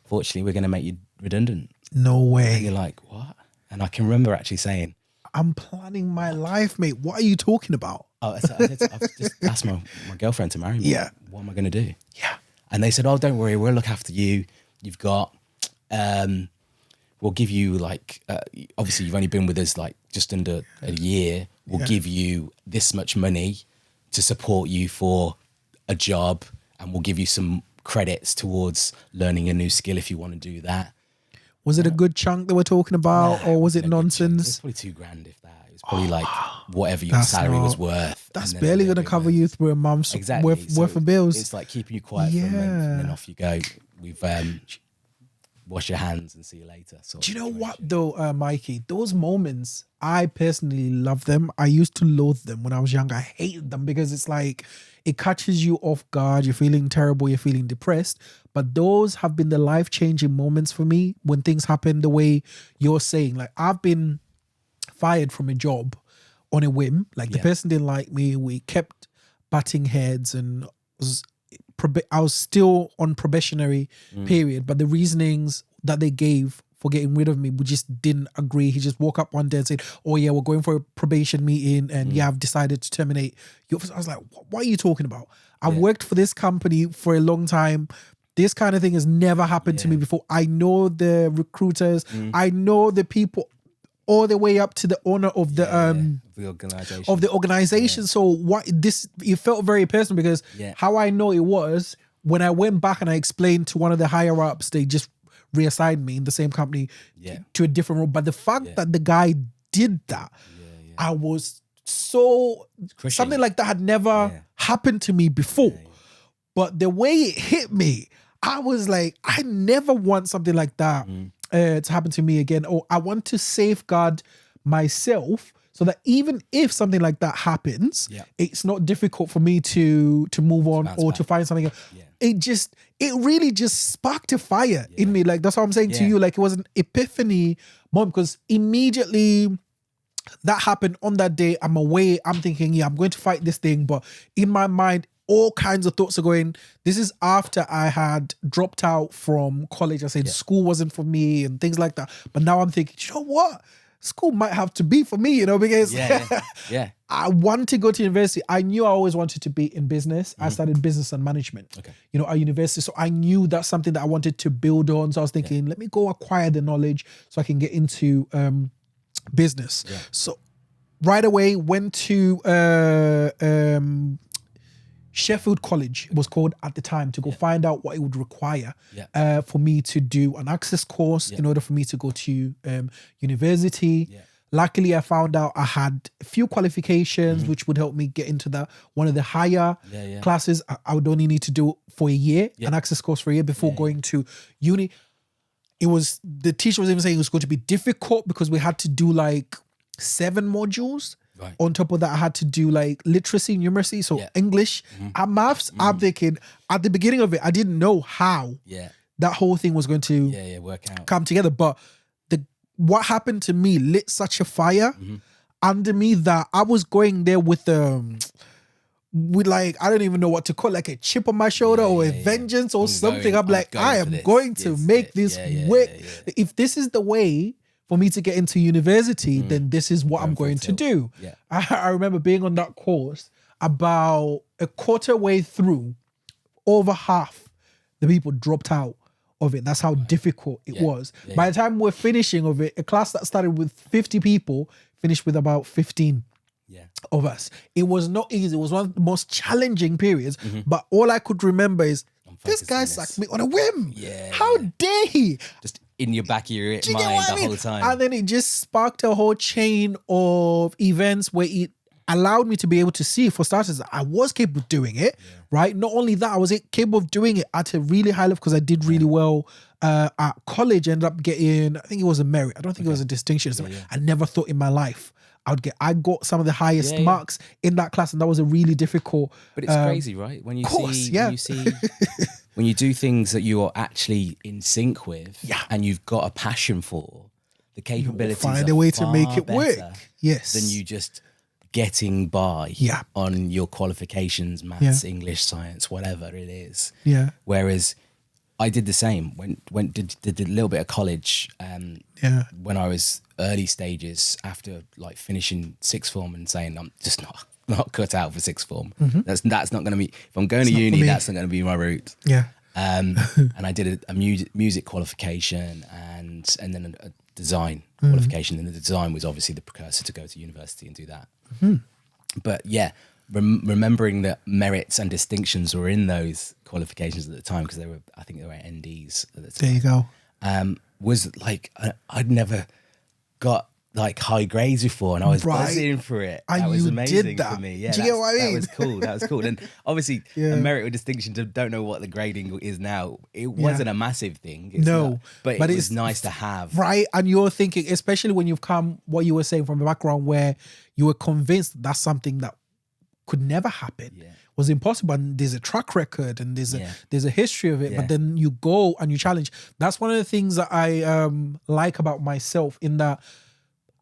"Fortunately, we're going to make you redundant." No way. And you're like, what? And I can remember actually saying, I'm planning my life, mate. What are you talking about? I've just asked my girlfriend to marry me. Yeah. What am I going to do? Yeah. And they said, oh, don't worry, we'll look after you. You've got, we'll give you like, obviously you've only been with us like just under a year. We'll give you this much money to support you for a job, and we'll give you some credits towards learning a new skill if you want to do that. Was it a good chunk that we're talking about, or was it nonsense? It's probably $2,000 if that. It was probably like whatever your salary was worth. That's barely going to cover you through a month's worth of bills. It's like keeping you quiet for a month, and then off you go. We've wash your hands and see you later. Do you know what though, Mikey? Those moments, I personally love them. I used to loathe them when I was young. I hated them because it's like it catches you off guard. You're feeling terrible. You're feeling depressed. But those have been the life-changing moments for me when things happen the way you're saying. Like, I've been fired from a job on a whim. Like, the person didn't like me. We kept batting heads, and I was still on probationary period. But the reasonings that they gave for getting rid of me, we just didn't agree. He just woke up one day and said, oh yeah, we're going for a probation meeting, and I've decided to terminate you. I was like, what are you talking about? I've worked for this company for a long time. this kind of thing has never happened to me before. I know the recruiters. I know the people all the way up to the owner of the organization. So it felt very personal because how I know it was when I went back and I explained to one of the higher ups, they just reassigned me in the same company to a different role. But the fact that the guy did that, I was so something like that had never happened to me before. But the way it hit me, I was like, I never want something like that to happen to me again. Or I want to safeguard myself so that even if something like that happens, it's not difficult for me to move on or to find something else. It really just sparked a fire in me. Like, that's what I'm saying to you. Like, it was an epiphany moment because immediately that happened on that day. I'm away. I'm thinking, I'm going to fight this thing. But in my mind, all kinds of thoughts are going. This is after I had dropped out from college. I said school wasn't for me and things like that. But now I'm thinking, you know what? School might have to be for me, because I want to go to university. I knew I always wanted to be in business. I studied business and management, at university. So I knew that's something that I wanted to build on. So I was thinking, let me go acquire the knowledge so I can get into business. So right away went to Sheffield College, it was called at the time, to go find out what it would require for me to do an access course in order for me to go to university. Luckily, I found out I had a few qualifications which would help me get into one of the higher classes. I would only need to do for a year, an access course for a year before going to uni. The teacher was even saying it was going to be difficult because we had to do like 7 modules. Right. On top of that, I had to do like literacy, numeracy, so English and maths. I'm thinking at the beginning of it, I didn't know how that whole thing was going to work out, come together. But what happened to me lit such a fire under me that I was going there with like, I don't even know what to call it, like a chip on my shoulder or a vengeance or something. I'm like, I am going to make this work. If this is the way for me to get into university, then this is what I'm going to do. I remember being on that course about a quarter way through, over half the people dropped out of it. That's how difficult it was. By the time we're finishing of it, a class that started with 50 people finished with about 15 of us. It was not easy. It was one of the most challenging periods. But all I could remember is, this guy sacked me on a whim. How dare he? Just in your back of your mind the whole time. And then it just sparked a whole chain of events where it allowed me to be able to see, for starters, I was capable of doing it, right? Not only that, I was capable of doing it at a really high level because I did really well at college. I ended up getting, I think it was a merit. I don't think it was a distinction. I never thought in my life I got some of the highest marks in that class, and that was a really difficult. But it's crazy, right? When you see when you do things that you are actually in sync with, and you've got a passion for, the capabilities find a way to make it work. Yes, than you just getting by on your qualifications, maths, English, science, whatever it is. Whereas I did the same. Did a little bit of college when I was early stages after like finishing sixth form and saying I'm just not cut out for sixth form. That's not going to be, if I'm going to uni, that's not going to be my route. And I did a music qualification and then a design qualification, and the design was obviously the precursor to go to university and do that. But remembering that merits and distinctions were in those qualifications at the time, because I think they were NDs at the time. There you go. Was like I'd never got like high grades before, and I was buzzing for it. And that was you amazing did that. for me. Yeah, do you get what I mean? That was cool. And obviously, a merit or distinction, don't know what the grading is now. It wasn't a massive thing. But it was nice to have. Right, and you're thinking, especially when you've come, what you were saying from a background where you were convinced that's something that could never happen. Was impossible, and there's a track record and there's a history of it, but then you go and you challenge. That's one of the things that I like about myself, in that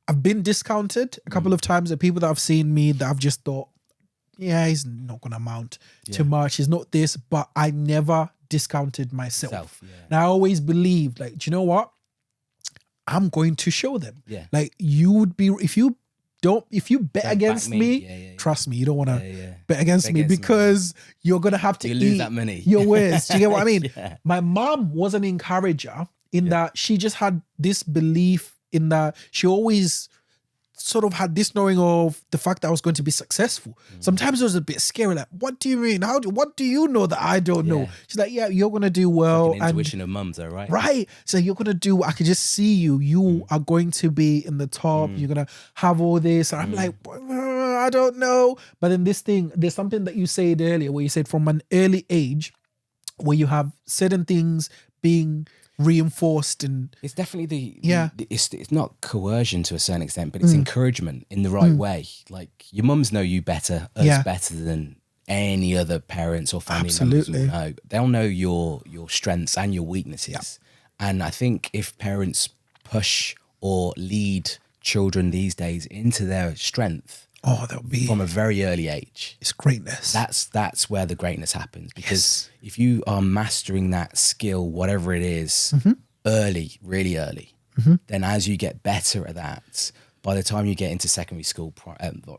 I've been discounted a couple of times. The people that have seen me that I've just thought, he's not going to amount to much. He's not this, but I never discounted myself. And I always believed, like, do you know what? I'm going to show them. Like, you would be, if you bet against me, trust me, you don't want to Yeah. bet against me against me. because you're going to have to You eat lose that money. your words. Do you get what I mean? Yeah. My mom was an encourager in that she just had this belief in that she always sort of had this knowing of the fact that I was going to be successful. Sometimes it was a bit scary. Like, what do you mean? What do you know that I don't know? Yeah. She's like, yeah, you're going to do well. Like an intuition of mums, though, right? Right. So you're going to do, I can just see you. You are going to be in the top. You're going to have all this. And I'm like, I don't know. But then this thing, there's something that you said earlier where you said from an early age where you have certain things being reinforced and It's definitely Yeah. It's not coercion to a certain extent, but it's encouragement in the right way. Like your mums know you better, us Yeah. better than any other parents or family Absolutely. members will know. They'll know your strengths and your weaknesses. And I think if parents push or lead children these days into their strength that'll be, from a very early age, it's greatness. that's where the greatness happens. Because Yes. if you are mastering that skill, whatever it is, early, really early, then as you get better at that, by the time you get into secondary school,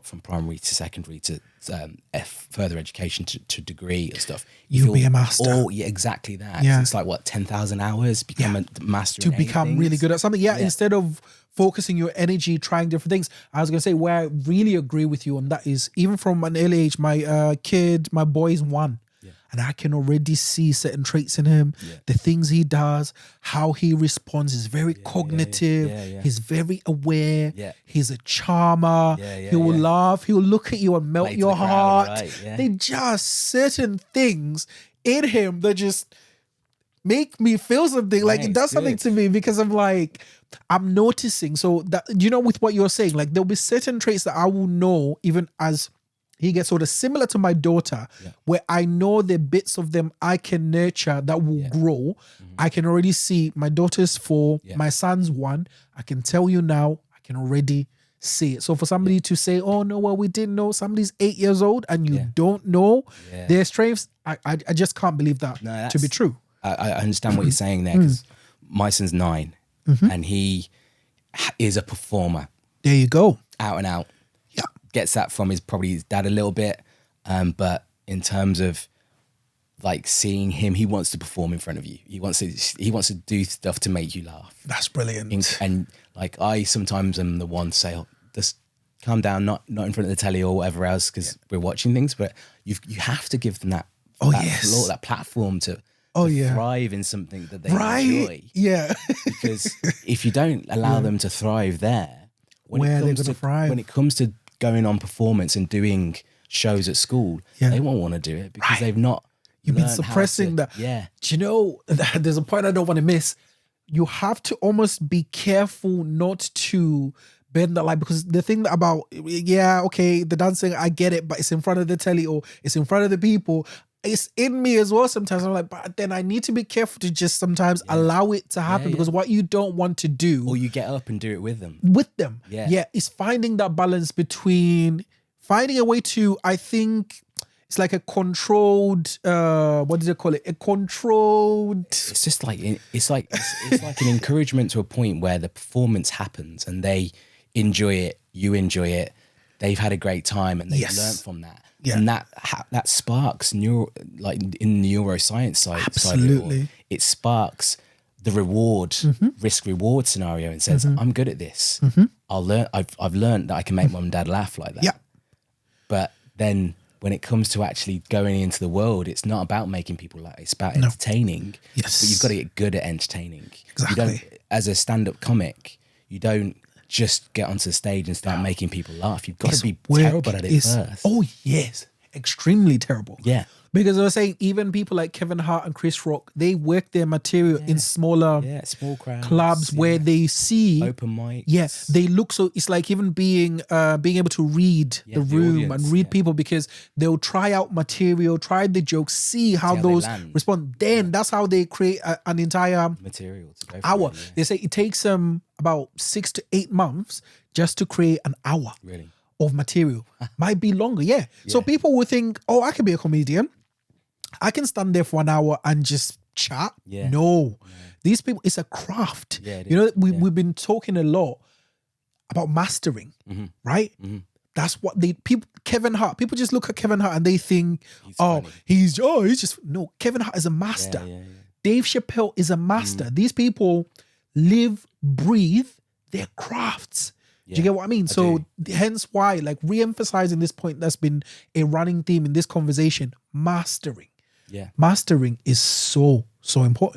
from primary to secondary to further education to degree and stuff, You'll be a master. Oh, yeah, exactly that. Yeah. It's like, what, 10,000 hours, become a master to in 8 become things? really good at something. Yeah, instead of focusing your energy trying different things. I was going to say where I really agree with you on that is even from an early age, my boy is 1. And I can already see certain traits in him, the things he does, how he responds. He's very cognitive. Yeah. He's very aware. Yeah. He's a charmer. He will laugh. He will look at you and melt Play to your the crowd, heart. right, yeah. They just certain things in him that just make me feel something. Like it Right, does something good. to me because I'm like, I'm noticing. So that, you know, with what you're saying, like there'll be certain traits that I will know even as he gets older, similar to my daughter, where I know the bits of them I can nurture that will grow. I can already see my daughter's 4, my son's 1. I can tell you now, I can already see it. So for somebody to say, oh no, well, we didn't know somebody's 8 years old and you don't know their strengths, I just can't believe that to be true. I understand what you're saying there, because my son's 9 and he is a performer. There you go. Out and out. Gets that from his dad a little bit, but in terms of like seeing him, he wants to perform in front of you. He wants to do stuff to make you laugh. That's brilliant. And like I sometimes am the one to say, oh, just calm down, not in front of the telly or whatever else, because we're watching things. But you have to give them that floor, that platform to thrive in something that they enjoy. Yeah. Because if you don't allow them to thrive there, when it comes to going on performance and doing shows at school, they won't want to do it because they've not. You've been suppressing that. Yeah. Do you know, there's a point I don't want to miss. You have to almost be careful not to bend that line, because the thing about, the dancing, I get it, but it's in front of the telly or it's in front of the people. It's in me as well sometimes. I'm like, but then I need to be careful to just sometimes allow it to happen, because what you don't want to do. Or you get up and do it with them. Yeah. It's finding that balance between finding a way to, I think it's like a controlled, what do they call it? A controlled. It's just like, it's like an encouragement to a point where the performance happens and they enjoy it, you enjoy it, they've had a great time and they've learned from that. Yeah. And that sparks like in the neuroscience side. Absolutely. It sparks the reward, risk reward scenario, and says, I'm good at this. I've learned that I can make mum and dad laugh like that. Yeah. But then when it comes to actually going into the world, it's not about making people laugh. It's about entertaining. Yes. But you've got to get good at entertaining. Exactly. You don't, as a stand-up comic, you don't just get onto the stage and start making people laugh. You've got to be terrible at it first. Oh, yes. Extremely terrible. Yeah. Because I was saying, even people like Kevin Hart and Chris Rock, they work their material in smaller small crowds, clubs where they see open mics. Yes, they look so. It's like even being able to read the room and read people, because they'll try out material, try the jokes, see how those respond. Then that's how they create an entire material to go hour. through, They say it takes them about 6 to 8 months just to create an hour. Really? Of material. Might be longer, So people would think, oh, I can be a comedian. I can stand there for an hour and just chat. No. These people, it's a craft. Yeah, you know, we've been talking a lot about mastering, right? That's what Kevin Hart, people just look at Kevin Hart and they think, funny. he's just, no, Kevin Hart is a master. Yeah. Dave Chappelle is a master. These people live, breathe their crafts. Do you get what I mean? So hence why, like, re-emphasizing this point that's been a running theme in this conversation, mastering. Yeah. Mastering is so important.